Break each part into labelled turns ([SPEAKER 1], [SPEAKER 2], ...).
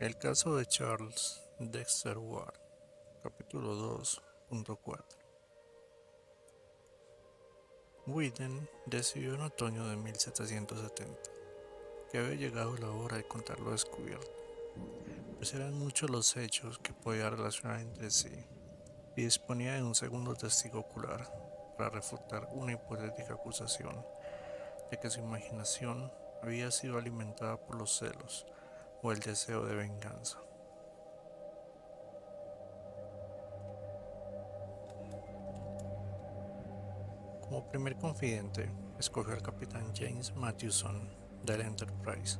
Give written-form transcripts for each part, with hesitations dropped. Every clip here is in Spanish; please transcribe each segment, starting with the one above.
[SPEAKER 1] El caso de Charles Dexter Ward, capítulo 2.4. Whedon decidió en otoño de 1770 que había llegado la hora de contar lo descubierto, pues eran muchos los hechos que podía relacionar entre sí y disponía de un segundo testigo ocular para refutar una hipotética acusación de que su imaginación había sido alimentada por los celos o el deseo de venganza. Como primer confidente, escogió al capitán James Mathewson del Enterprise,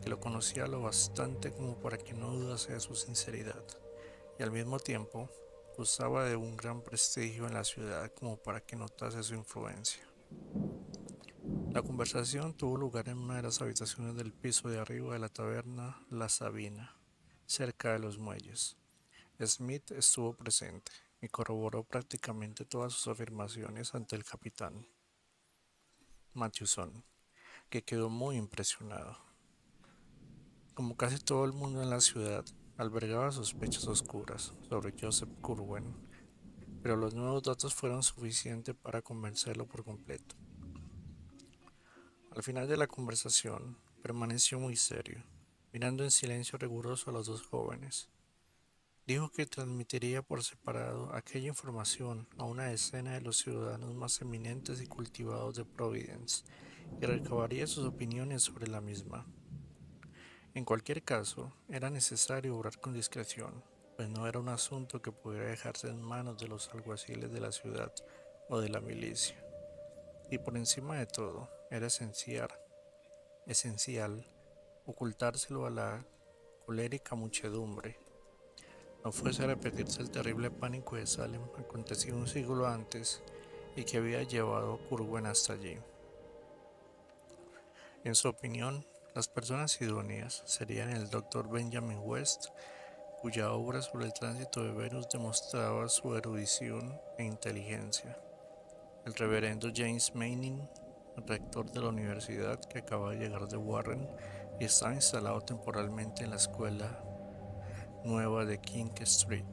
[SPEAKER 1] que lo conocía lo bastante como para que no dudase de su sinceridad, y al mismo tiempo gozaba de un gran prestigio en la ciudad como para que notase su influencia. La conversación tuvo lugar en una de las habitaciones del piso de arriba de la taberna La Sabina, cerca de los muelles. Smith estuvo presente y corroboró prácticamente todas sus afirmaciones ante el capitán Mathewson, que quedó muy impresionado. Como casi todo el mundo en la ciudad, albergaba sospechas oscuras sobre Joseph Curwen, pero los nuevos datos fueron suficientes para convencerlo por completo. Al final de la conversación, permaneció muy serio, mirando en silencio riguroso a los dos jóvenes. Dijo que transmitiría por separado aquella información a una decena de los ciudadanos más eminentes y cultivados de Providence y recabaría sus opiniones sobre la misma. En cualquier caso, era necesario obrar con discreción, pues no era un asunto que pudiera dejarse en manos de los alguaciles de la ciudad o de la milicia. Y por encima de todo, era esencial ocultárselo a la colérica muchedumbre, no fuese a repetirse el terrible pánico de Salem acontecido un siglo antes y que había llevado a Curwen hasta allí. En su opinión, las personas idóneas serían el Dr. Benjamin West, cuya obra sobre el tránsito de Venus demostraba su erudición e inteligencia, el reverendo James Manning, rector de la universidad que acaba de llegar de Warren y está instalado temporalmente en la escuela nueva de King Street,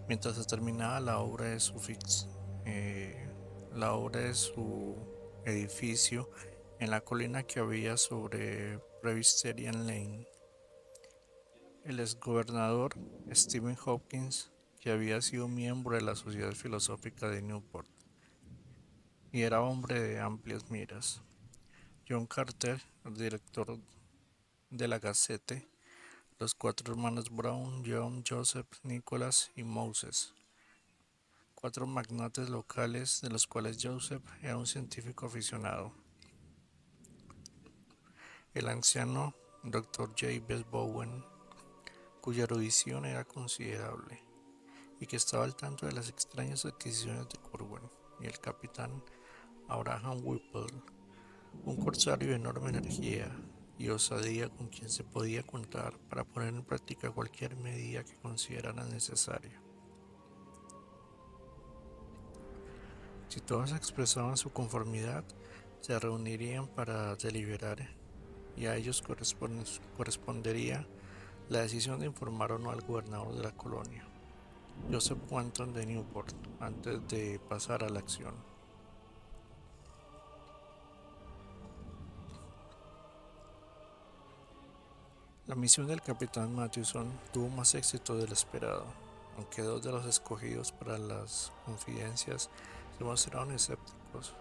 [SPEAKER 1] mientras se terminaba la obra de su edificio en la colina que había sobre Presbyterian Lane. El exgobernador Stephen Hopkins, que había sido miembro de la Sociedad Filosófica de Newport y era hombre de amplias miras. John Carter, el director de la Gazette, los cuatro hermanos Brown, John, Joseph, Nicholas y Moses, cuatro magnates locales de los cuales Joseph era un científico aficionado. El anciano Dr. Jabez Bowen, cuya erudición era considerable y que estaba al tanto de las extrañas adquisiciones de Corwin, y el capitán Abraham Whipple, un corsario de enorme energía y osadía con quien se podía contar para poner en práctica cualquier medida que consideraran necesaria. Si todos expresaban su conformidad, se reunirían para deliberar y a ellos correspondería la decisión de informar o no al gobernador de la colonia, Joseph Wanton de Newport, antes de pasar a la acción. La misión del capitán Mathewson tuvo más éxito del esperado, aunque dos de los escogidos para las confidencias se mostraron escépticos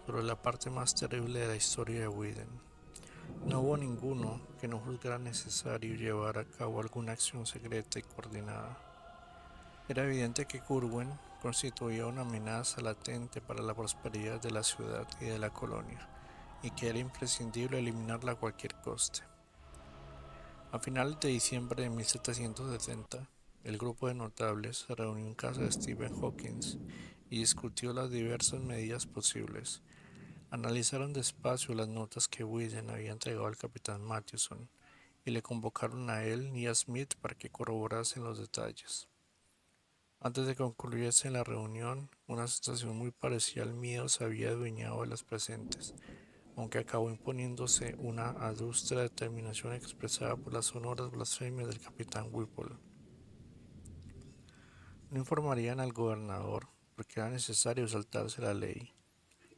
[SPEAKER 1] sobre la parte más terrible de la historia de Whedon. No hubo ninguno que no juzgara necesario llevar a cabo alguna acción secreta y coordinada. Era evidente que Curwen constituía una amenaza latente para la prosperidad de la ciudad y de la colonia, y que era imprescindible eliminarla a cualquier coste. A finales de diciembre de 1770, el grupo de notables se reunió en casa de Stephen Hawking y discutió las diversas medidas posibles. Analizaron despacio las notas que Whedon había entregado al capitán Mathewson y le convocaron a él y a Smith para que corroborasen los detalles. Antes de que concluyese la reunión, una sensación muy parecida al miedo se había adueñado de las presentes, aunque acabó imponiéndose una adusta determinación expresada por las sonoras blasfemias del capitán Whipple. No informarían al gobernador, porque era necesario saltarse la ley.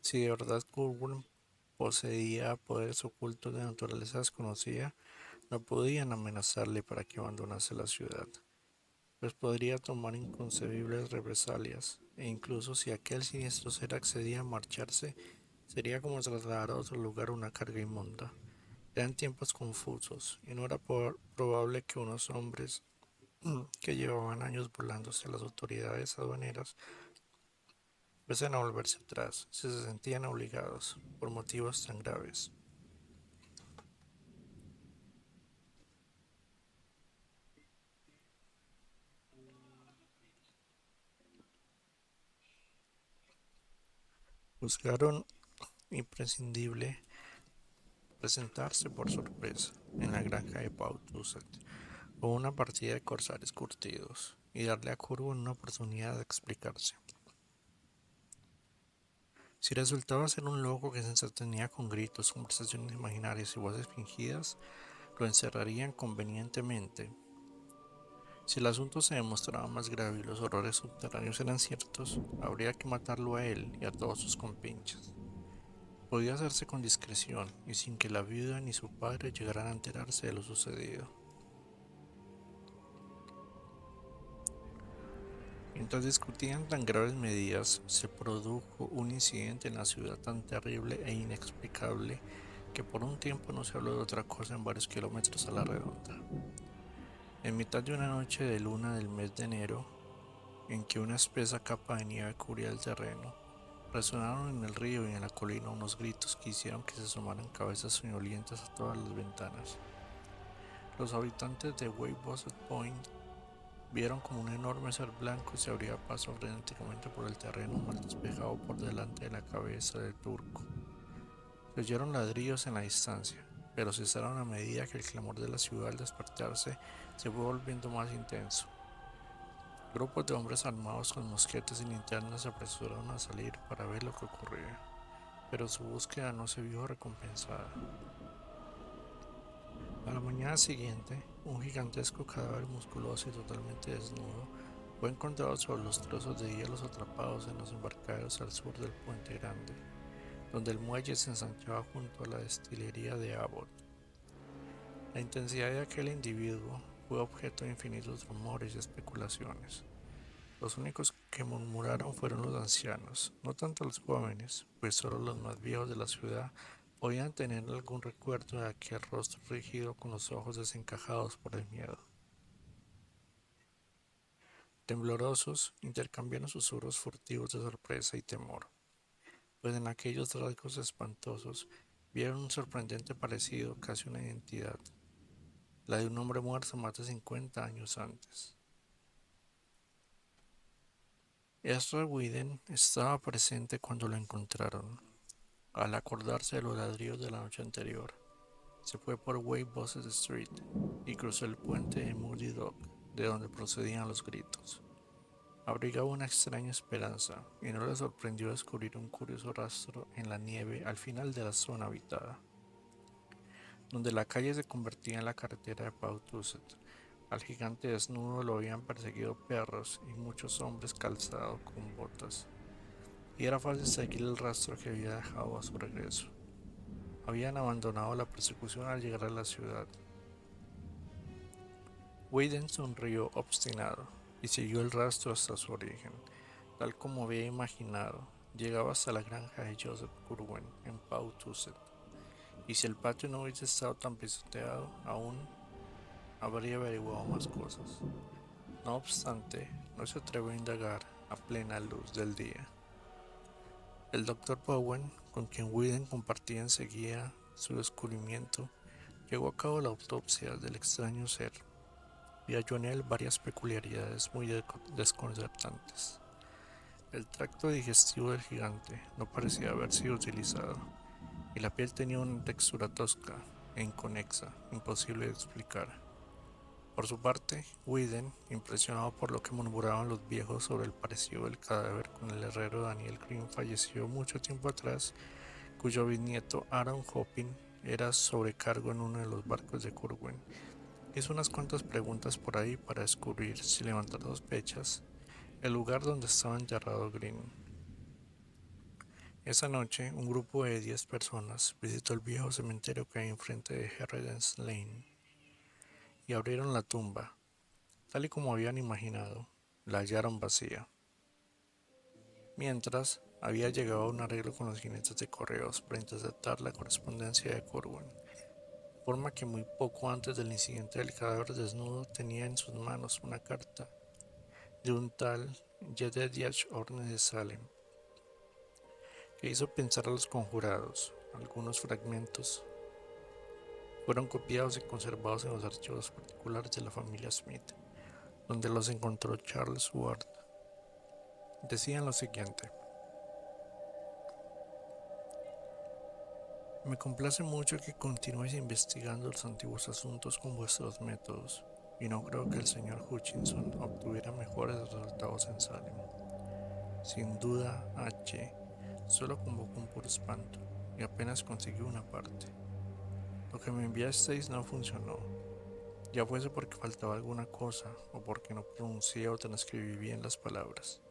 [SPEAKER 1] Si de verdad Corwin poseía poderes ocultos de naturaleza desconocida, no podían amenazarle para que abandonase la ciudad, pues podría tomar inconcebibles represalias, e incluso si aquel siniestro ser accedía a marcharse, sería como trasladar a otro lugar una carga inmunda. Eran tiempos confusos, y no era probable que unos hombres que llevaban años burlándose a las autoridades aduaneras fuesen a volverse atrás si se sentían obligados por motivos tan graves. Juzgaron imprescindible presentarse por sorpresa en la granja de Pawtucket con una partida de corsarios curtidos y darle a Curvo una oportunidad de explicarse. Si resultaba ser un loco que se entretenía con gritos, conversaciones imaginarias y voces fingidas, lo encerrarían convenientemente. Si el asunto se demostraba más grave y los horrores subterráneos eran ciertos, habría que matarlo a él y a todos sus compinches. Podía hacerse con discreción y sin que la viuda ni su padre llegaran a enterarse de lo sucedido. Mientras discutían tan graves medidas, se produjo un incidente en la ciudad tan terrible e inexplicable que por un tiempo no se habló de otra cosa en varios kilómetros a la redonda. En mitad de una noche de luna del mes de enero, en que una espesa capa de nieve cubría el terreno, resonaron en el río y en la colina unos gritos que hicieron que se asomaran cabezas soñolientas a todas las ventanas. Los habitantes de Weybosset Point vieron como un enorme ser blanco se abría paso frenéticamente por el terreno mal despejado por delante de la cabeza del turco. Se oyeron ladrillos en la distancia, pero cesaron a medida que el clamor de la ciudad al despertarse se fue volviendo más intenso. Grupos de hombres armados con mosquetes y linternas se apresuraron a salir para ver lo que ocurría, pero su búsqueda no se vio recompensada. A la mañana siguiente, un gigantesco cadáver musculoso y totalmente desnudo fue encontrado sobre los trozos de hielos atrapados en los embarcaderos al sur del Puente Grande, donde el muelle se ensanchaba junto a la destilería de Abbott. La intensidad de aquel individuo fue objeto de infinitos rumores y especulaciones. Los únicos que murmuraron fueron los ancianos, no tanto los jóvenes, pues solo los más viejos de la ciudad podían tener algún recuerdo de aquel rostro rígido con los ojos desencajados por el miedo. Temblorosos, intercambiaron susurros furtivos de sorpresa y temor, pues en aquellos rasgos espantosos vieron un sorprendente parecido, casi una identidad, la de un hombre muerto más de 50 años antes. Ezra Whedon estaba presente cuando lo encontraron. Al acordarse de los ladrillos de la noche anterior, se fue por Weybosset Street y cruzó el puente de Muddy Dock, de donde procedían los gritos. Abrigaba una extraña esperanza y no le sorprendió descubrir un curioso rastro en la nieve al final de la zona habitada, donde la calle se convertía en la carretera de Pawtucket. Al gigante desnudo lo habían perseguido perros y muchos hombres calzados con botas, y era fácil seguir el rastro que había dejado a su regreso. Habían abandonado la persecución al llegar a la ciudad. Whedon sonrió obstinado y siguió el rastro hasta su origen, tal como había imaginado. Llegaba hasta la granja de Joseph Curwen en Pawtucket, y si el patio no hubiese estado tan pisoteado, aún habría averiguado más cosas. No obstante, no se atrevió a indagar a plena luz del día. El doctor Bowen, con quien Whedon compartía enseguida su descubrimiento, llevó a cabo la autopsia del extraño ser y halló en él varias peculiaridades muy desconcertantes. El tracto digestivo del gigante no parecía haber sido utilizado, y la piel tenía una textura tosca e inconexa, imposible de explicar. Por su parte, Whedon, impresionado por lo que murmuraban los viejos sobre el parecido del cadáver con el herrero Daniel Green fallecido mucho tiempo atrás, cuyo bisnieto Aaron Hopin era sobrecargo en uno de los barcos de Corwin, hizo unas cuantas preguntas por ahí para descubrir, sin levantar sospechas, el lugar donde estaba enterrado Green. Esa noche, un grupo de 10 personas visitó el viejo cementerio que hay enfrente de Herredence Lane y abrieron la tumba. Tal y como habían imaginado, la hallaron vacía. Mientras, había llegado a un arreglo con los jinetes de correos para interceptar la correspondencia de Corwin, de forma que muy poco antes del incidente del cadáver desnudo tenía en sus manos una carta de un tal Jedediah Orne de Salem, que hizo pensar a los conjurados. Algunos fragmentos fueron copiados y conservados en los archivos particulares de la familia Smith, donde los encontró Charles Ward. Decían lo siguiente: me complace mucho que continúes investigando los antiguos asuntos con vuestros métodos, y no creo que el señor Hutchinson obtuviera mejores resultados en Salem. Sin duda, H. solo convocó un puro espanto, y apenas consiguió una parte. Lo que me enviasteis no funcionó, ya fuese porque faltaba alguna cosa o porque no pronuncié o transcribí bien las palabras.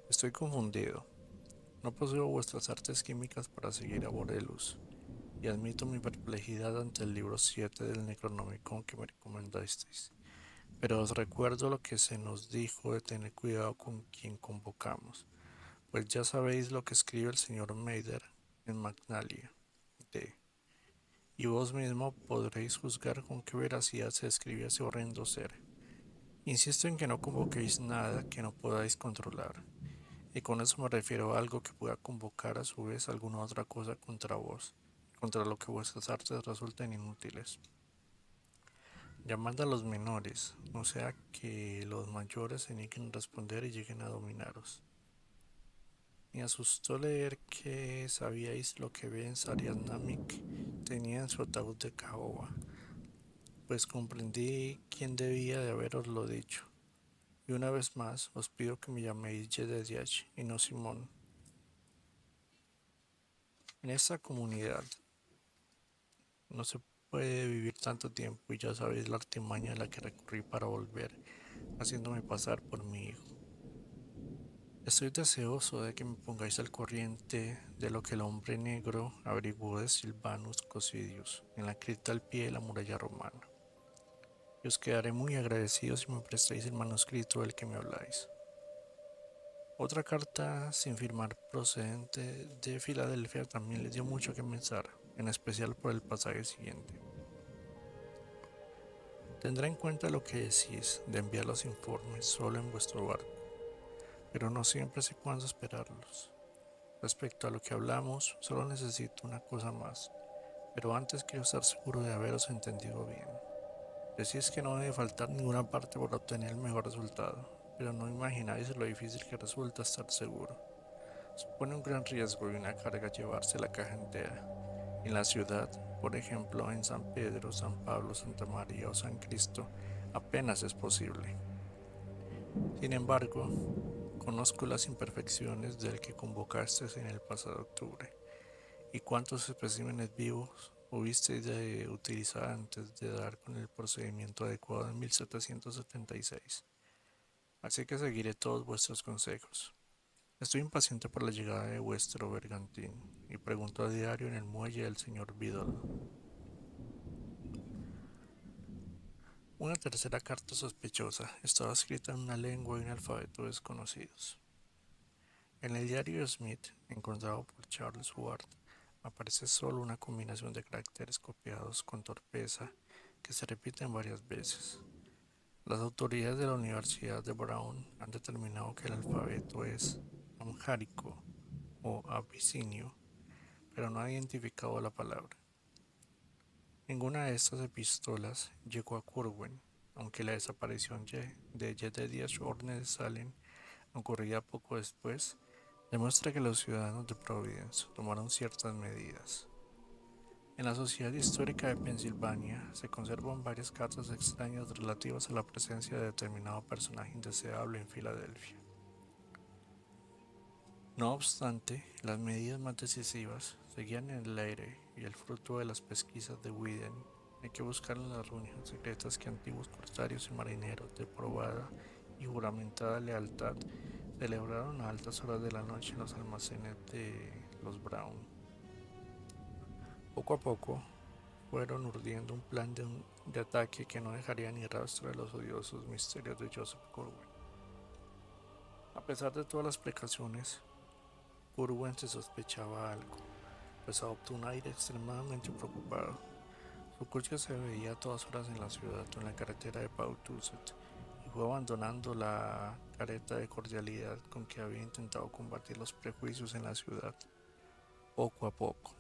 [SPEAKER 1] Estoy confundido. No poseo vuestras artes químicas para seguir a Borelus, y admito mi perplejidad ante el libro 7 del Necronomicon que me recomendasteis. Pero os recuerdo lo que se nos dijo de tener cuidado con quien convocamos, pues ya sabéis lo que escribe el señor Meider en Magnalia D. Y vos mismo podréis juzgar con qué veracidad se escribe ese horrendo ser. Insisto en que no convoquéis nada que no podáis controlar, y con eso me refiero a algo que pueda convocar a su vez alguna otra cosa contra vos, contra lo que vuestras artes resulten inútiles. Llamad a los menores, no sea que los mayores se nieguen a responder y lleguen a dominaros. Me asustó leer que sabíais lo que Ben Sarianamik tenía en su ataúd de caoba, pues comprendí quién debía de haberoslo dicho. Y una vez más os pido que me llaméis Jedediach y no Simón. En esta comunidad no se puede vivir tanto tiempo, y ya sabéis la artimaña a la que recurrí para volver, haciéndome pasar por mi hijo. Estoy deseoso de que me pongáis al corriente de lo que el hombre negro averiguó de Silvanus Cocidius en la cripta al pie de la muralla romana, y os quedaré muy agradecido si me prestáis el manuscrito del que me habláis. Otra carta sin firmar procedente de Filadelfia también les dio mucho que pensar, en especial por el pasaje siguiente. Tendré en cuenta lo que decís de enviar los informes solo en vuestro barco, pero no siempre sé cuándo esperarlos. Respecto a lo que hablamos, solo necesito una cosa más, pero antes quiero estar seguro de haberos entendido bien. Decís que no debe faltar ninguna parte para obtener el mejor resultado, pero no imagináis lo difícil que resulta estar seguro. Supone un gran riesgo y una carga llevarse la caja entera. En la ciudad, por ejemplo, en San Pedro, San Pablo, Santa María o San Cristo, apenas es posible. Sin embargo, conozco las imperfecciones del que convocasteis en el pasado octubre, y cuántos especímenes vivos hubisteis de utilizar antes de dar con el procedimiento adecuado en 1776. Así que seguiré todos vuestros consejos. Estoy impaciente por la llegada de vuestro bergantín, y pregunto a diario en el muelle del señor Biddle. Una tercera carta sospechosa estaba escrita en una lengua y un alfabeto desconocidos. En el diario Smith, encontrado por Charles Ward, aparece solo una combinación de caracteres copiados con torpeza que se repiten varias veces. Las autoridades de la Universidad de Brown han determinado que el alfabeto es amhárico o abisinio, pero no ha identificado la palabra. Ninguna de estas epístolas llegó a Corwin, aunque la desaparición de Jedediah Orne de Salem ocurría poco después, demuestra que los ciudadanos de Providence tomaron ciertas medidas. En la Sociedad Histórica de Pensilvania se conservan varias cartas extrañas relativas a la presencia de determinado personaje indeseable en Filadelfia. No obstante, las medidas más decisivas seguían en el aire y el fruto de las pesquisas de Whedon. Hay que buscar en las reuniones secretas que antiguos corsarios y marineros de probada y juramentada lealtad celebraron a altas horas de la noche en los almacenes de los Brown. Poco a poco fueron urdiendo un plan de ataque que no dejaría ni rastro de los odiosos misterios de Joseph Corwin. A pesar de todas las precauciones, Corwin se sospechaba algo, pues adoptó un aire extremadamente preocupado. Su coche se veía a todas horas en la ciudad o en la carretera de Pawtucket y fue abandonando la careta de cordialidad con que había intentado combatir los prejuicios en la ciudad, poco a poco.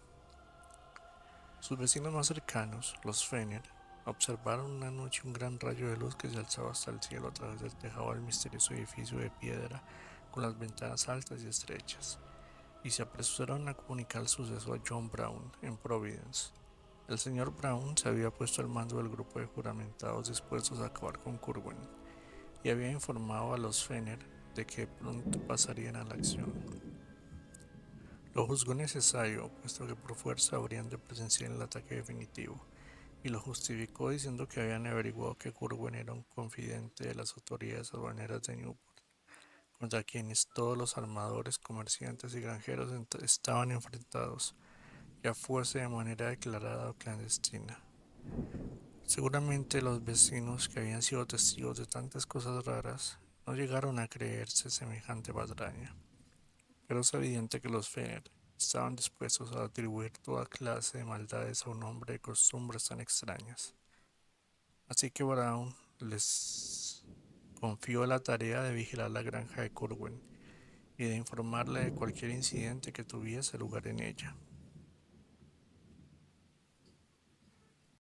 [SPEAKER 1] Sus vecinos más cercanos, los Fenner, observaron una noche un gran rayo de luz que se alzaba hasta el cielo a través del tejado del misterioso edificio de piedra con las ventanas altas y estrechas, y se apresuraron a comunicar el suceso a John Brown en Providence. El señor Brown se había puesto al mando del grupo de juramentados dispuestos a acabar con Corwin, y había informado a los Fenner de que pronto pasarían a la acción. Lo juzgó necesario, puesto que por fuerza habrían de presenciar el ataque definitivo, y lo justificó diciendo que habían averiguado que Corwin era un confidente de las autoridades aduaneras de Newport, contra quienes todos los armadores, comerciantes y granjeros estaban enfrentados, ya fuese de manera declarada o clandestina. Seguramente los vecinos, que habían sido testigos de tantas cosas raras, no llegaron a creerse semejante patraña, pero es evidente que los Fenner estaban dispuestos a atribuir toda clase de maldades a un hombre de costumbres tan extrañas. Así que Brown les confió la tarea de vigilar la granja de Corwin y de informarle de cualquier incidente que tuviese lugar en ella.